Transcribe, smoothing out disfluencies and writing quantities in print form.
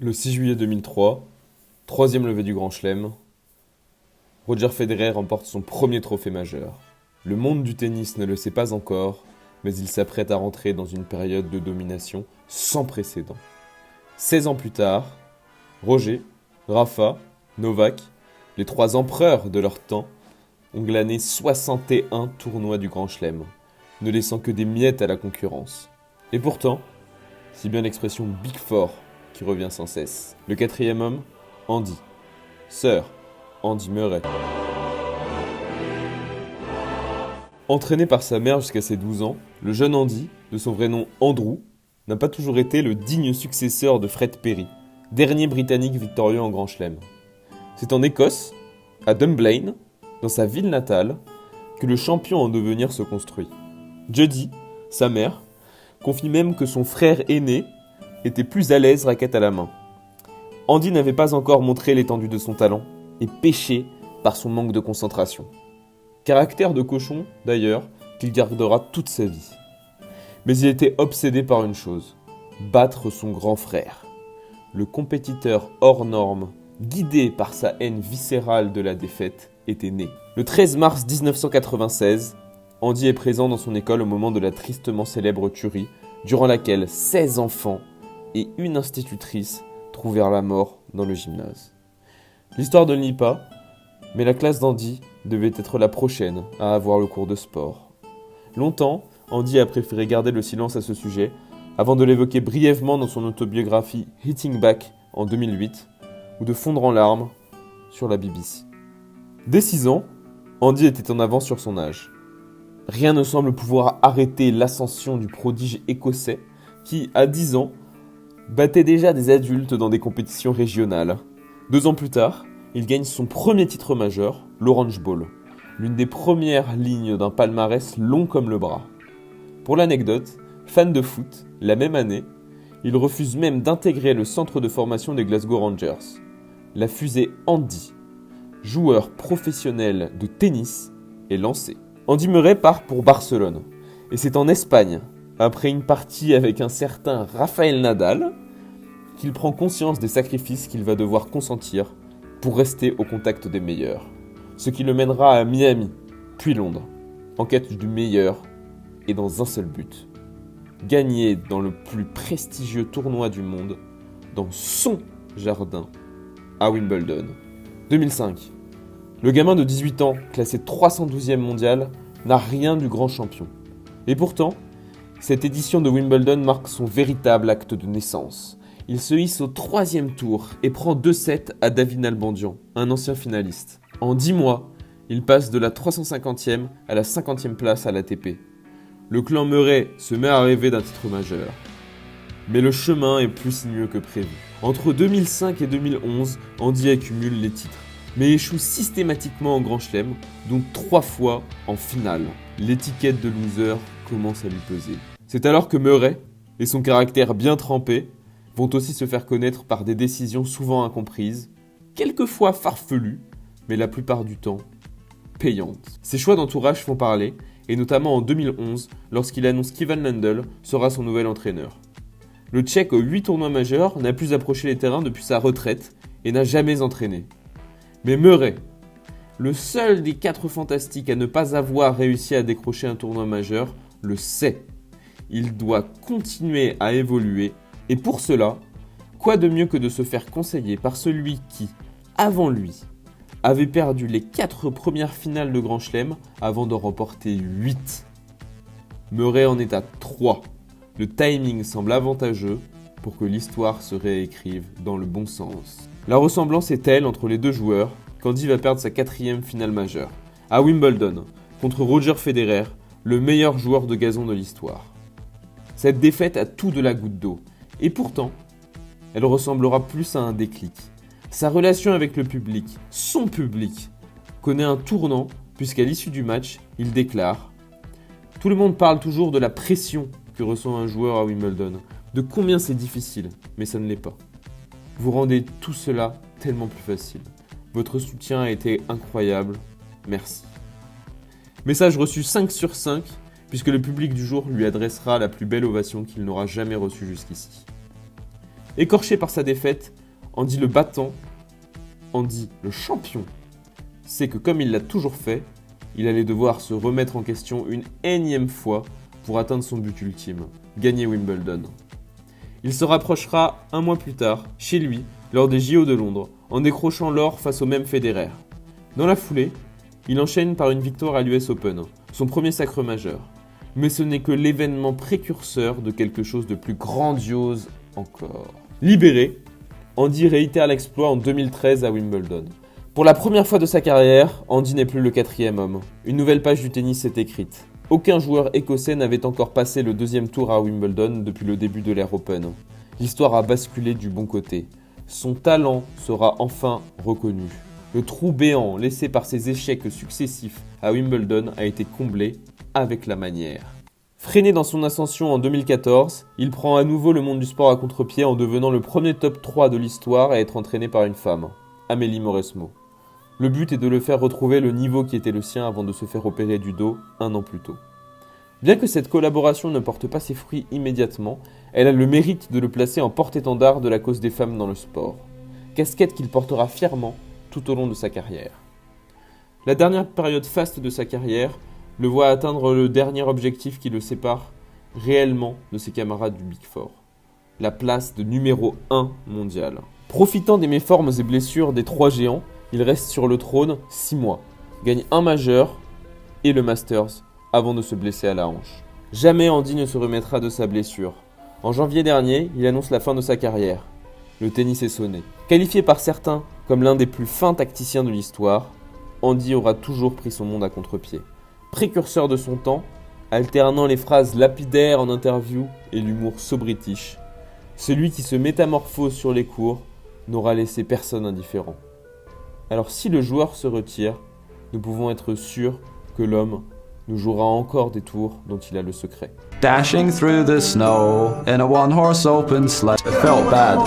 Le 6 juillet 2003, troisième levée du Grand Chelem, Roger Federer remporte son premier trophée majeur. Le monde du tennis ne le sait pas encore, mais il s'apprête à rentrer dans une période de domination sans précédent. 16 ans plus tard, Roger, Rafa, Novak, les trois empereurs de leur temps, ont glané 61 tournois du Grand Chelem, ne laissant que des miettes à la concurrence. Et pourtant, si bien l'expression Big Four qui revient sans cesse. Le quatrième homme, Andy. Sir Andy Murray. Entraîné par sa mère jusqu'à ses 12 ans, le jeune Andy, de son vrai nom Andrew, n'a pas toujours été le digne successeur de Fred Perry, dernier Britannique victorieux en Grand Chelem. C'est en Écosse, à Dunblane, dans sa ville natale, que le champion en devenir se construit. Judy, sa mère, confie même que son frère aîné était plus à l'aise raquette à la main. Andy n'avait pas encore montré l'étendue de son talent et péchait par son manque de concentration. Caractère de cochon, d'ailleurs, qu'il gardera toute sa vie. Mais il était obsédé par une chose, battre son grand frère. Le compétiteur hors norme, guidé par sa haine viscérale de la défaite, était né. Le 13 mars 1996, Andy est présent dans son école au moment de la tristement célèbre tuerie, durant laquelle 16 enfants et une institutrice trouvèrent la mort dans le gymnase. L'histoire ne le nie pas, mais la classe d'Andy devait être la prochaine à avoir le cours de sport. Longtemps, Andy a préféré garder le silence à ce sujet, avant de l'évoquer brièvement dans son autobiographie Hitting Back en 2008, ou de fondre en larmes sur la BBC. Dès 6 ans, Andy était en avance sur son âge. Rien ne semble pouvoir arrêter l'ascension du prodige écossais qui, à 10 ans, battait déjà des adultes dans des compétitions régionales. 2 ans plus tard, il gagne son premier titre majeur, l'Orange Bowl, l'une des premières lignes d'un palmarès long comme le bras. Pour l'anecdote, fan de foot, la même année, il refuse même d'intégrer le centre de formation des Glasgow Rangers. La fusée Andy, joueur professionnel de tennis, est lancée. Andy Murray part pour Barcelone, et c'est en Espagne, après une partie avec un certain Rafael Nadal, qu'il prend conscience des sacrifices qu'il va devoir consentir pour rester au contact des meilleurs. Ce qui le mènera à Miami, puis Londres, en quête du meilleur et dans un seul but. Gagner dans le plus prestigieux tournoi du monde, dans son jardin, à Wimbledon. 2005. Le gamin de 18 ans, classé 312e mondial, n'a rien du grand champion. Et pourtant, cette édition de Wimbledon marque son véritable acte de naissance. Il se hisse au 3e tour et prend 2-7 à David Nalbandian, un ancien finaliste. En 10 mois, il passe de la 350e à la 50e place à l'ATP. Le clan Murray se met à rêver d'un titre majeur. Mais le chemin est plus sinueux que prévu. Entre 2005 et 2011, Andy accumule les titres, mais échoue systématiquement en Grand Chelem, dont 3 fois en finale. L'étiquette de loser commence à lui peser. C'est alors que Murray, et son caractère bien trempé, vont aussi se faire connaître par des décisions souvent incomprises, quelquefois farfelues, mais la plupart du temps payantes. Ses choix d'entourage font parler, et notamment en 2011, lorsqu'il annonce qu'Ivan Lendl sera son nouvel entraîneur. Le Tchèque aux 8 tournois majeurs n'a plus approché les terrains depuis sa retraite et n'a jamais entraîné. Mais Murray, le seul des 4 fantastiques à ne pas avoir réussi à décrocher un tournoi majeur, le sait. Il doit continuer à évoluer et pour cela, quoi de mieux que de se faire conseiller par celui qui, avant lui, avait perdu les 4 premières finales de Grand Chelem avant d'en remporter 8. Murray en est à 3. Le timing semble avantageux pour que l'histoire se réécrive dans le bon sens. La ressemblance est telle entre les deux joueurs qu'Andy va perdre sa 4e finale majeure, à Wimbledon, contre Roger Federer, le meilleur joueur de gazon de l'histoire. Cette défaite a tout de la goutte d'eau, et pourtant, elle ressemblera plus à un déclic. Sa relation avec le public, son public, connaît un tournant puisqu'à l'issue du match, il déclare « Tout le monde parle toujours de la pression que ressent un joueur à Wimbledon, de combien c'est difficile, mais ça ne l'est pas. Vous rendez tout cela tellement plus facile. Votre soutien a été incroyable, merci. » Message reçu 5 sur 5, puisque le public du jour lui adressera la plus belle ovation qu'il n'aura jamais reçue jusqu'ici. Écorché par sa défaite, Andy le battant, Andy le champion, sait que comme il l'a toujours fait, il allait devoir se remettre en question une énième fois pour atteindre son but ultime, gagner Wimbledon. Il se rapprochera un mois plus tard, chez lui, lors des JO de Londres, en décrochant l'or face au même Federer. Dans la foulée, il enchaîne par une victoire à l'US Open, son premier sacre majeur. Mais ce n'est que l'événement précurseur de quelque chose de plus grandiose encore. Libéré, Andy réitère l'exploit en 2013 à Wimbledon. Pour la première fois de sa carrière, Andy n'est plus le 4e homme. Une nouvelle page du tennis s'est écrite. Aucun joueur écossais n'avait encore passé le 2e tour à Wimbledon depuis le début de l'ère Open. L'histoire a basculé du bon côté. Son talent sera enfin reconnu. Le trou béant laissé par ses échecs successifs à Wimbledon a été comblé avec la manière. Freiné dans son ascension en 2014, il prend à nouveau le monde du sport à contre-pied en devenant le premier top 3 de l'histoire à être entraîné par une femme, Amélie Mauresmo. Le but est de le faire retrouver le niveau qui était le sien avant de se faire opérer du dos un an plus tôt. Bien que cette collaboration ne porte pas ses fruits immédiatement, elle a le mérite de le placer en porte-étendard de la cause des femmes dans le sport. Casquette qu'il portera fièrement tout au long de sa carrière. La dernière période faste de sa carrière le voit atteindre le dernier objectif qui le sépare réellement de ses camarades du Big Four. La place de numéro 1 mondial. Profitant des méformes et blessures des 3 géants, il reste sur le trône 6 mois, gagne un majeur et le Masters avant de se blesser à la hanche. Jamais Andy ne se remettra de sa blessure. En janvier dernier, il annonce la fin de sa carrière. Le tennis est sonné. Qualifié par certains comme l'un des plus fins tacticiens de l'histoire, Andy aura toujours pris son monde à contre-pied. Précurseur de son temps, alternant les phrases lapidaires en interview et l'humour so-british, celui qui se métamorphose sur les cours n'aura laissé personne indifférent. Alors si le joueur se retire, nous pouvons être sûrs que l'homme nous jouera encore des tours dont il a le secret. Dashing through the snow in a one-horse open sleigh. It felt bad.